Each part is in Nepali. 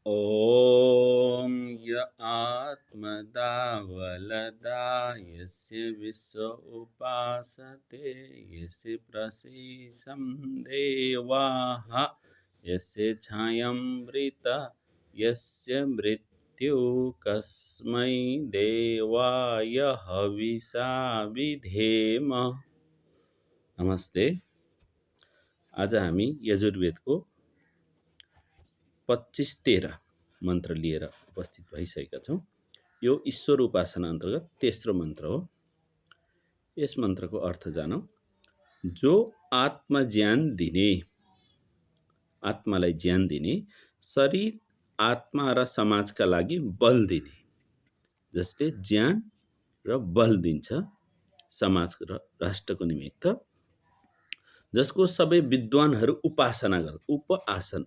ॐ य आत्मदा वलदा यस्य विश्व उपासते यस्य प्रसीदं देवाः यस्य छायामृत यस्य मृत्यु कस्मै देवाय हविषा विधेम। नमस्ते। आज हामी यजुर्वेदको 25-13 मन्त्र लिएर उपस्थित भइसकेका छौँ। यो ईश्वर उपासना अन्तर्गत तेस्रो मन्त्र हो। यस मन्त्रको अर्थ जानौँ। जो आत्मा ज्यान दिने, आत्मालाई ज्यान दिने, शरीर आत्मा र समाजका लागि बल दिने, जसले ज्यान र बल दिन्छ समाज र राष्ट्रको निमित्त, जसको सबै विद्वानहरू उपासना गर्छ। उपआसन,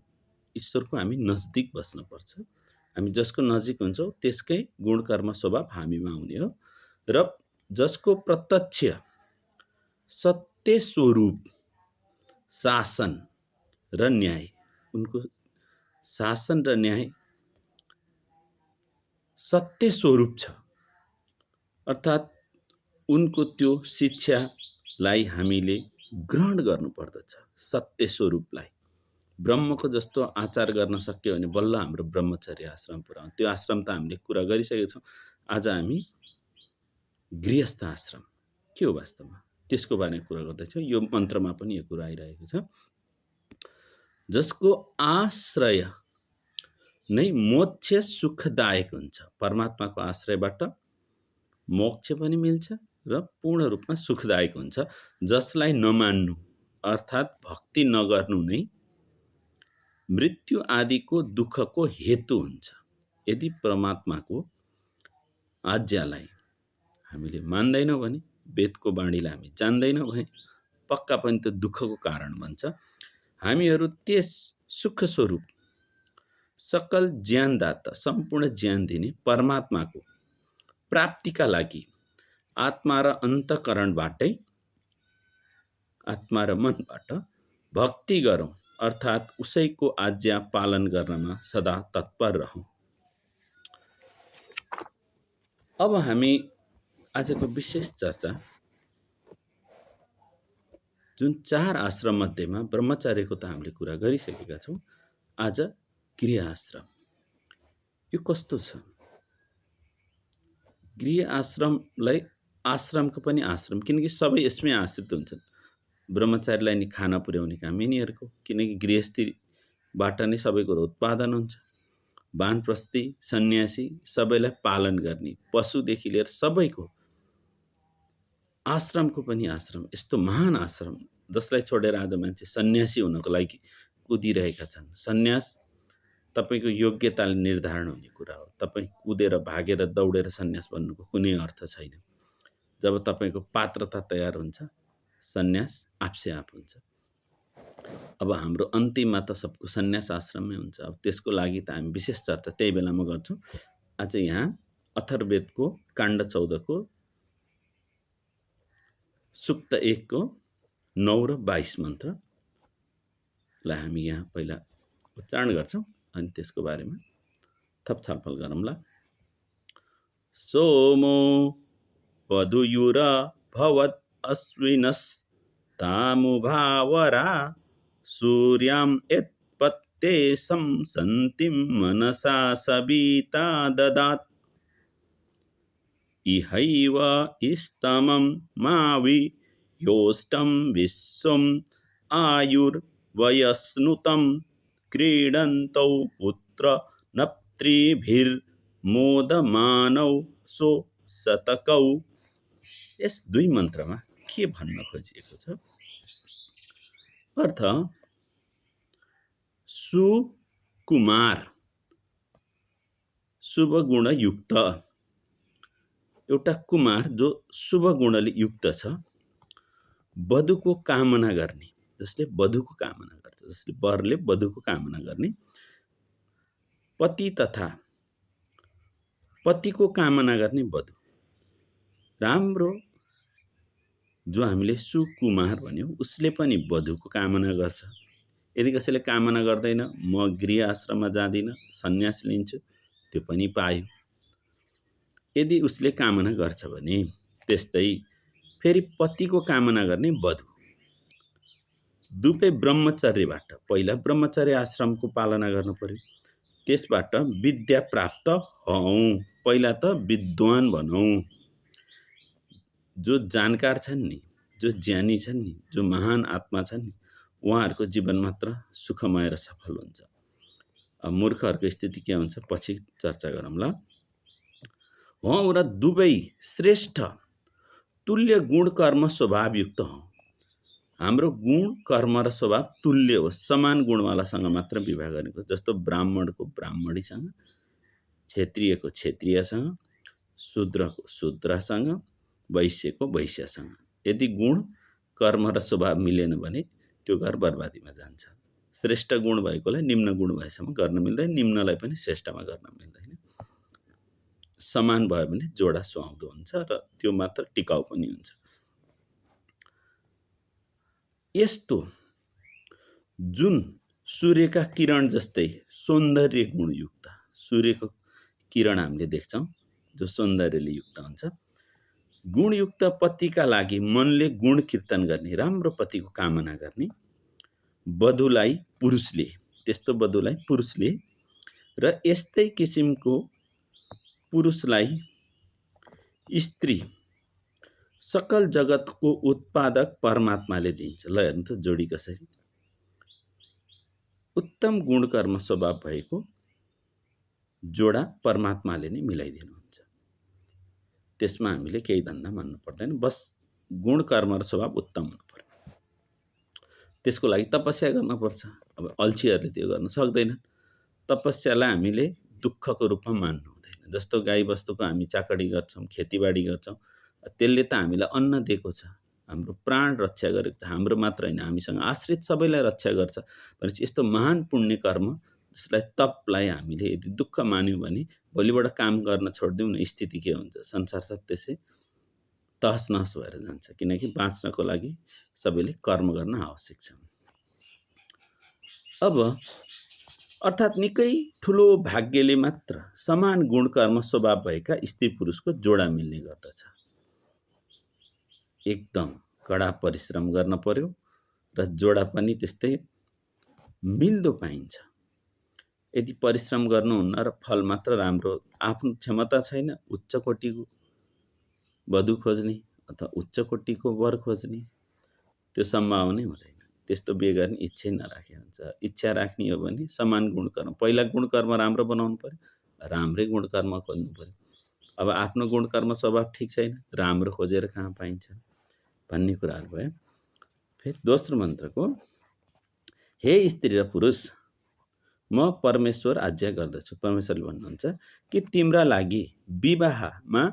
ईश्वरको हामी नजदिक बस्नुपर्छ। हामी जसको नजिक हुन्छौँ त्यसकै गुण कर्म स्वभाव हामीमा आउने हो। र जसको प्रत्यक्ष सत्य स्वरूप शासन र न्याय, उनको शासन र न्याय सत्य स्वरूप छ, अर्थात् उनको त्यो शिक्षालाई हामीले ग्रहण गर्नुपर्दछ। सत्य स्वरूपलाई ब्रह्मको जस्तो आचार गर्न सक्यो भने बल्ल हाम्रो ब्रह्मचर्य आश्रम पुरा हुन्छ। त्यो आश्रम त हामीले कुरा गरिसकेका छौँ। आज हामी गृहस्थ आश्रम के हो वास्तवमा त्यसको बारेमा कुरा गर्दैछौँ। यो मन्त्रमा पनि यो कुरा आइरहेको छ। जसको आश्रय नै मोक्ष सुखदायक हुन्छ। परमात्माको आश्रयबाट मोक्ष पनि मिल्छ र पूर्ण रूपमा सुखदायक हुन्छ। जसलाई नमान्नु अर्थात् भक्ति नगर्नु नै मृत्यु आदिको दुःखको हेतु हुन्छ। यदि परमात्माको आज्ञालाई हामीले मान्दैनौँ भने, वेदको बाणीलाई हामी जान्दैनौँ भने पक्का पनि त्यो दुःखको कारण बन्छ। हामीहरू त्यस सुख स्वरूप सकल ज्ञानदाता, सम्पूर्ण ज्ञान दिने परमात्माको प्राप्तिका लागि आत्मा र अन्तःकरणबाटै, आत्मा र मनबाट भक्ति गरौँ, अर्थात् उसैको आज्ञा पालन गर्नमा सदा तत्पर रहौँ। अब हामी आजको विशेष चर्चा जुन 4 आश्रम मध्येमा ब्रह्मचर्यको त हामीले कुरा गरिसकेका छौँ। आज गृह आश्रम यो कस्तो छ? गृह आश्रमलाई आश्रमको पनि आश्रम, किनकि सबै यसमै आश्रित हुन्छन्। ब्रह्मचारीलाई नि खाना पुर्याउने काम यिनीहरूको, किनकि गृहस्थीबाट नै सबै कुरो उत्पादन हुन्छ। वानप्रस्थी, सन्यासी सबैलाई पालन गर्ने, पशुदेखि लिएर सबैको आश्रमको पनि आश्रम, यस्तो महान आश्रम जसलाई छोडेर आज मान्छे सन्यासी हुनको लागि कुदिरहेका छन्। सन्यास तपाईको योग्यताले निर्धारण हुने कुरा हो। तपाई कुदेर भागेर दौडेर सन्यास बन्नुको कुनै अर्थ छैन। जब तपाईको पात्रता तयार हुन्छ, सन्यास आफसे आफ हुन्छ। अब हाम्रो अन्तिममा त सबको सन्यास आश्रममै हुन्छ। अब त्यसको लागि त हामी विशेष चर्चा त्यही बेलामा गर्छौँ। आज यहाँ अथर्ववेदको काण्ड 14 को सूक्त 1 को 9 र 22 मन्त्रलाई हामी यहाँ पहिला उच्चारण गर्छौँ अनि त्यसको बारेमा थप छलफल गरौँला। सोमो वधुयुर भवत् अश्विनस्तामुभावरा सूर्यां यत्पत्ते संसन्तिं मनसा सविता ददात् इहैव इष्टमं मावि योष्टं विश्वम् आयुर्वयस्नुतं क्रीडन्तौ पुत्र नप्त्रिभिर्मोदमानौ सो शतकौ। यस 2 मन्त्रमा के भन्न खोजिएको छ? अर्थ सुकुमार, शुभ गुण युक्त, एउटा कुमार जो शुभ गुणले युक्त छ, वधुको कामना गर्ने, जसले वधुको कामना गर्छ, जसले वरले वधुको कामना गर्ने, पति तथा पतिको कामना गर्ने वधु, राम्रो जो हामीले सुकुमार भन्यौं, उसले पनि वधुको कामना गर्छ। यदि कसैले कामना गर्दैन म गृह आश्रममा जाँदिनँ, सन्यास लिन्छु, त्यो पनि पायो। यदि उसले कामना गर्छ भने त्यस्तै फेरि पतिको कामना गर्ने वधु दुवै ब्रह्मचर्यबाट पहिला ब्रह्मचर्य आश्रमको पालना गर्नु पर्यो, त्यसबाट विद्या प्राप्त हौँ। पहिला त विद्वान भनौँ, जो जानकार छन् नि, जो ज्ञानी छन् नि, जो महान आत्मा छन् नि, उहाँहरूको जीवन मात्र सुखमय र सफल हुन्छ। अब मूर्खहरूको स्थिति के हुन्छ पछि चर्चा गरौँला। उहाँहरू दुवै श्रेष्ठ तुल्य गुण कर्म स्वभावयुक्त हौँ। हाम्रो गुण कर्म र स्वभाव तुल्य होस्, समान गुणवालासँग मात्र विवाह गरेको। जस्तो ब्राह्मणको ब्राह्मणीसँग, क्षेत्रीयको क्षेत्रीयसँग, शूद्रको शूद्रसँग, वैश्यको वैश्यसँग। यदि गुण कर्म र स्वभाव मिलेन भने त्यो घर बर्बादीमा जान्छ। श्रेष्ठ गुण भएकोलाई निम्न गुण भएसम्म गर्न मिल्दैन, निम्नलाई पनि श्रेष्ठमा गर्न मिल्दैन। समान भयो भने जोडा सुहाउँदो हुन्छ र त्यो मात्र टिकाउ पनि हुन्छ। यस्तो जुन सूर्यका किरण जस्तै सौन्दर्य गुणयुक्त, सूर्यको किरण हामीले देख्छौँ जो सौन्दर्यले युक्त हुन्छ, गुणयुक्त पतिका लागि मनले गुण कीर्तन गर्ने, राम्रो पतिको कामना गर्ने वधुलाई पुरुषले, त्यस्तो वधुलाई पुरुषले र यस्तै किसिमको पुरुषलाई स्त्री सकल जगतको उत्पादक परमात्माले दिन्छ। ल हेर्नु त जोडी कसरी। उत्तम गुण कर्म स्वभाव भएको जोडा परमात्माले नै मिलाइदिनुहुन्छ। त्यसमा हामीले केही धन्दा मान्नु पर्दैन, बस गुण कर्म र स्वभाव उत्तम हुनु पर्यो। त्यसको लागि तपस्या गर्नुपर्छ। अब अल्छीहरूले त्यो गर्न सक्दैन। तपस्यालाई हामीले दुःखको रूपमा मान्नु हुँदैन। जस्तो गाई बस्तुको हामी चाकडी गर्छौँ, खेतीबाडी गर्छौँ, त्यसले त हामीलाई अन्न दिएको छ, हाम्रो प्राण रक्षा गरेको छ, हाम्रो मात्र होइन हामीसँग आश्रित सबैलाई रक्षा गर्छ भनेपछि यस्तो महान पुण्य कर्म जसलाई तपलाई हामीले यदि दुःख मान्यौँ भने भोलिबाट काम गर्न छोडिदिउँ न, स्थिति के हुन्छ, संसार सब त्यसै तहस नहस भएर जान्छ। किनकि बाँच्नको लागि सबैले कर्म गर्न आवश्यक छ। अब अर्थात् निकै ठुलो भाग्यले मात्र समान गुण कर्म स्वभाव भएका स्त्री पुरुषको जोडा मिल्ने गर्दछ। एकदम कडा परिश्रम गर्न पर्यो र जोडा पनि त्यस्तै मिल्दो पाइन्छ। यदि परिश्रम गर्नुहुन्न र फल मात्र राम्रो, आफ्नो क्षमता छैन, उच्च कोटिको वधु खोज्ने अथवा उच्च कोटिको वर खोज्ने, त्यो सम्भावनै हुँदैन। त्यस्तो बिहे गर्ने इच्छा नराखे हुन्छ। इच्छा राख्ने हो भने समान गुण कर्म, पहिला गुण कर्म राम्रो बनाउनु पर्यो, राम्रै गुण कर्म खोज्नु पर्यो। अब आफ्नो गुण कर्म स्वभाव ठिक छैन, राम्रो खोजेर कहाँ पाइन्छ भन्ने कुराहरू भयो। फेरि दोस्रो मन्त्रको, हे स्त्री र पुरुष, म परमेश्वर आज्ञा गर्दछु। परमेश्वरले भन्नुहुन्छ कि तिम्रा लागि विवाहमा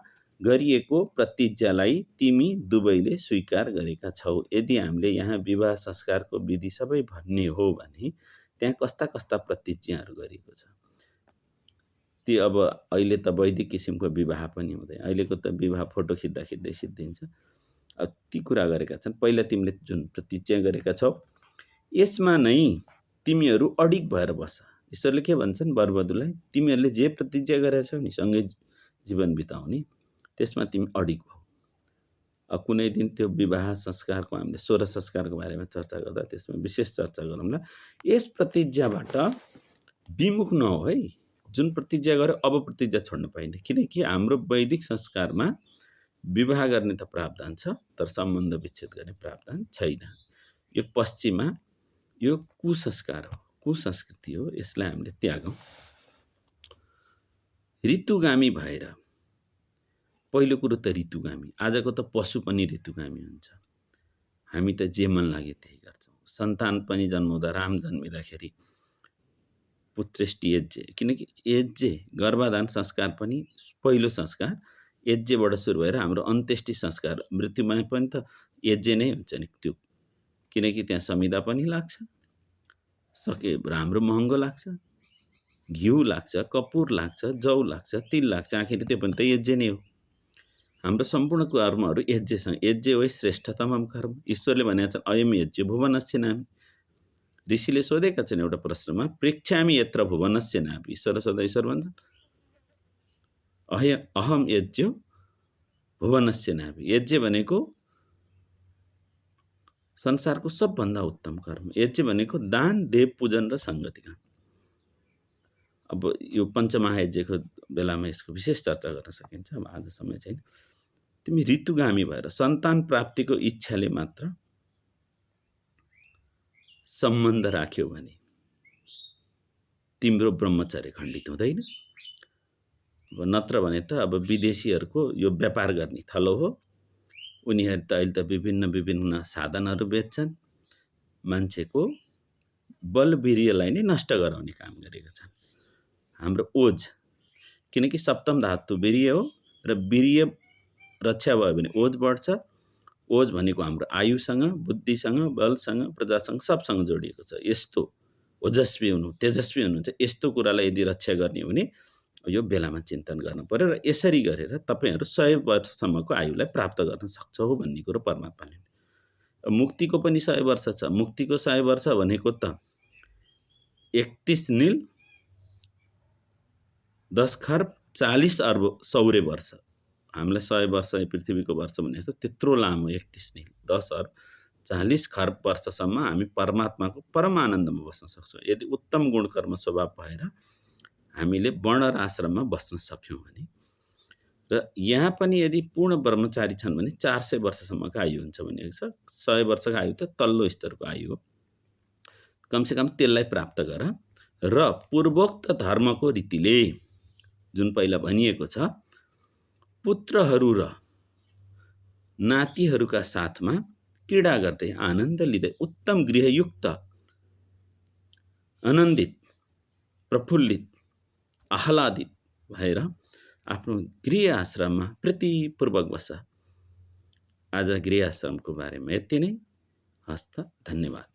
गरिएको प्रतिज्ञालाई तिमी दुवैले स्वीकार गरेका छौ। यदि हामीले यहाँ विवाह संस्कारको विधि सबै भन्ने हो भने त्यहाँ कस्ता कस्ता प्रतिज्ञाहरू गरिएको छ। ती अब अहिले त वैदिक किसिमको विवाह पनि हुँदैन, अहिलेको त विवाह फोटो खिच्दा खिच्दै सिद्धिन्छ। अब ती कुरा गरेका छन्। पहिला तिमीले जुन प्रतिज्ञा गरेका छौ यसमा नै तिमीहरू अडिग भएर बस। ईश्वरले के भन्छन् वरवधुलाई, तिमीहरूले जे प्रतिज्ञा गरेका छौ नि सँगै जीवन बिताउने, त्यसमा तिमी अडिग भऊ। अब कुनै दिन त्यो विवाह संस्कारको हामीले 16 संस्कारको बारेमा चर्चा गर्दा त्यसमा विशेष चर्चा गरौँला। यस प्रतिज्ञाबाट विमुख नहो है। जुन प्रतिज्ञा गर्यो अब प्रतिज्ञा छोड्न पाइन्न, किनकि हाम्रो वैदिक संस्कारमा विवाह गर्ने त प्रावधान छ तर सम्बन्ध विच्छेद गर्ने प्रावधान छैन। यो पश्चिममा यो कुसंस्कार हो, कुसंस्कृति हो, यसलाई हामीले त्यागौँ। ऋतुगामी भएर, पहिलो कुरो त ऋतुगामी, आजको त पशु पनि ऋतुगामी हुन्छ। हामी त जे मन लाग्यो त्यही गर्छौँ। सन्तान पनि जन्माउँदा राम जन्मिँदाखेरि पुत्रेष्टि यज्ञ, किनकि यज्ञ गर्भाधान संस्कार पनि पहिलो संस्कार यज्ञबाट सुरु भएर हाम्रो अन्त्येष्टि संस्कार मृत्युमा पनि त यज्ञ नै हुन्छ नि त्यो, किनकि त्यहाँ संविदा पनि लाग्छ, सके राम्रो महँगो लाग्छ, घिउ लाग्छ, कपुर लाग्छ, जौ लाग्छ, तिल लाग्छ, आखिर त्यो पनि त यज्ञ नै हो। हाम्रो सम्पूर्ण कर्महरू यज्ञसँग, यज्ञ वै श्रेष्ठतमं कर्म। ईश्वरले भनेका छन् अयम यज्ञ भुवनस्य नाम, ऋषिले सोधेका छन् एउटा प्रश्नमा, प्रेक्षामि यत्र भुवनस्य नापि, ईश्वर सदाईश्वर भन्छन्, अहम यज्ञो भुवनस्य नापि। यज्ञ भनेको संसारको सबभन्दा उत्तम कर्म। यज्ञ भनेको दान, देव पूजन र सङ्गति काम। अब यो पञ्चमहायज्ञको बेलामा यसको विशेष चर्चा गर्न सकिन्छ, अब आज समय छैन। तिमी ऋतुगामी भएर सन्तान प्राप्तिको इच्छाले मात्र सम्बन्ध राख्यौ भने तिम्रो ब्रह्मचर्य खण्डित हुँदैन। नत्र भने त अब विदेशीहरूको यो व्यापार गर्ने थलो हो। उनीहरू त अहिले त विभिन्न साधनहरू बेच्छन्, मान्छेको बलवीर्यलाई नै नष्ट गराउने काम गरेका छन्। हाम्रो ओज, किनकि सप्तम धातु वीर्य हो र वीर्य रक्षा भयो भने ओज बढ्छ। ओज भनेको हाम्रो आयुसँग, बुद्धिसँग, बलसँग, प्रजासँग सबसँग जोडिएको छ। यस्तो ओजस्वी हुनु, तेजस्वी हुनुहुन्छ, यस्तो कुरालाई यदि रक्षा गर्ने हो भने यो बेलामा चिन्तन गर्नु पर्यो र यसरी गरेर तपाईहरु 100 वर्षसम्मको आयुलाई प्राप्त गर्न सक्छौ भन्ने कुरो परमात्माले। मुक्तिको पनि 100 वर्ष छ। मुक्तिको 100 वर्ष भनेको त 31 नील 10 खर्ब 40 अर्ब सौर्य वर्ष। हामीलाई 100 वर्ष पृथ्वीको वर्ष भनेको त्यत्रो लामो 31 नील 10 अर्ब 40 खर्ब वर्षसम्म हामी परमात्माको परम आनन्दमा बस्न सक्छौं। यदि उत्तम गुण कर्म स्वभाव भएर हामीले वर्ण र आश्रममा बस्न सक्यौं भने, र यहाँ पनि यदि पूर्ण ब्रह्मचारी छन् भने 400 वर्षसम्मको आयु हुन्छ भनेको छ। 100 वर्षको आयु त तल्लो स्तरको आयु हो। कमसेकम त्यसलाई प्राप्त गर र पूर्वोक्त धर्मको रीतिले जुन पहिला भनिएको छ, पुत्रहरू र नातिहरूका साथमा क्रीडा गर्दै आनन्द लिँदै उत्तम गृहयुक्त आनन्दित प्रफुल्लित आह्लादित भएर आफ्नो गृह आश्रममा प्रीतिपूर्वक बस। आज गृह आश्रमको बारेमा यति नै। हस्त, धन्यवाद।